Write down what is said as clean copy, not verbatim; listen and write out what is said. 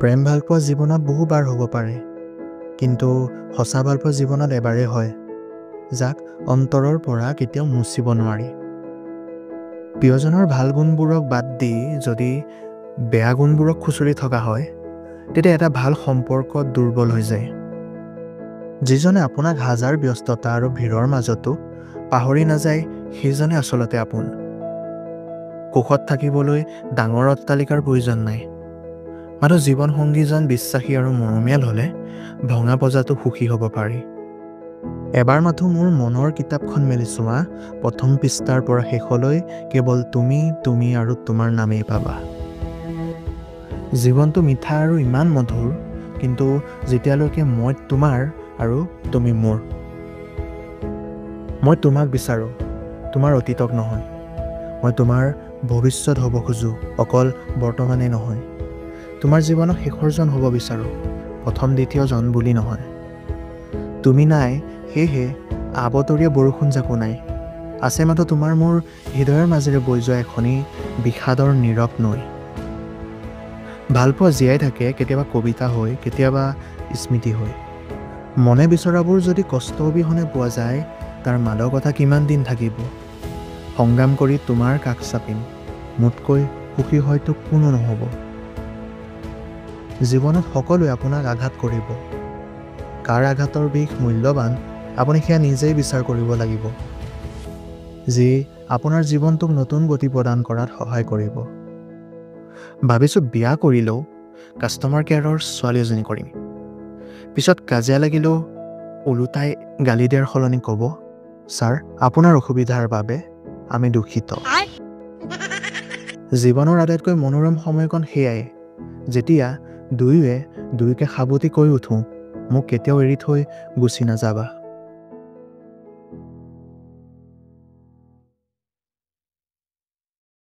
প্ৰেম ভালপোৱা জীৱনত বহুবাৰ হ'ব পাৰে, কিন্তু সঁচা ভালপোৱা জীৱনত এবাৰেই হয়, যাক অন্তৰৰ পৰা কেতিয়াও মুচিব নোৱাৰি। প্ৰিয়জনৰ ভাল গুণবোৰক বাদ দি যদি বেয়া গুণবোৰক খুচৰি থকা হয়, তেতিয়া এটা ভাল সম্পৰ্ক দুৰ্বল হৈ যায়। যিজনে আপোনাক হাজাৰ ব্যস্ততা আৰু ভিৰৰ মাজতো পাহৰি নাযায়, সেইজনে আচলতে আপোন। সুখত থাকিবলৈ ডাঙৰ অট্টালিকাৰ প্ৰয়োজন নাই। মাত্ৰ জীৱনসংগীজন বিশ্বাসী আৰু মৰমীয়াল হ'লে ভঙা পজাটো সুখী হ'ব পাৰি। এবাৰ মাথো মোৰ মনৰ কিতাপখন মেলি চোৱা, প্ৰথম পৃষ্ঠাৰ পৰা শেষলৈ কেৱল তুমি আৰু তোমাৰ নামেই পাবা। জীৱনটো মিঠা আৰু ইমান মধুৰ, কিন্তু যেতিয়ালৈকে মই তোমাৰ আৰু তুমি মোৰ। মই তোমাক বিচাৰোঁ, তোমাৰ অতীতক নহয়। মই তোমাৰ ভৱিষ্যত হ'ব খোজোঁ, অকল বৰ্তমানেই নহয়। তোমাৰ জীৱনত শেষৰজন হ'ব বিচাৰোঁ, প্ৰথম দ্বিতীয়জন বুলি নহয়। তুমি নাই, সেয়েহে আবতৰীয়া বৰষুণ জাকো নাই। আছে মাথো তোমাৰ মোৰ হৃদয়ৰ মাজেৰে বৈ যোৱা এখনি বিষাদৰ নীৰৱ নৈ। ভালপোৱা জীয়াই থাকে, কেতিয়াবা কবিতা হৈ, কেতিয়াবা স্মৃতি হৈ। মনে বিচৰাবোৰ যদি কষ্ট অবিহনে পোৱা যায়, তাৰ মাদকতা কিমান দিন থাকিব। সংগ্ৰাম কৰি তোমাৰ কাষ চাপিম, মোতকৈ সুখী হয়তো কোনো নহ'ব। জীৱনত সকলোৱে আপোনাক আঘাত কৰিব। কাৰ আঘাতৰ বিষ মূল্যৱান, আপুনি সেয়া নিজেই বিচাৰ কৰিব লাগিব, যি আপোনাৰ জীৱনটোক নতুন গতি প্ৰদান কৰাত সহায় কৰিব। ভাবিছোঁ বিয়া কৰিলেও কাষ্টমাৰ কেয়াৰৰ ছোৱালী এজনী কৰিম। পিছত কাজিয়া লাগিলেও ওলোটাই গালি দিয়াৰ সলনি ক'ব, ছাৰ, আপোনাৰ অসুবিধাৰ বাবে আমি দুখিত। জীৱনৰ আটাইতকৈ মনোৰম সময়কণ সেয়াই, যেতিয়া দুয়োকে সাবতি কৈ উঠোঁ, মোক কেতিয়াও এৰি থৈ গুচি নাযাবা।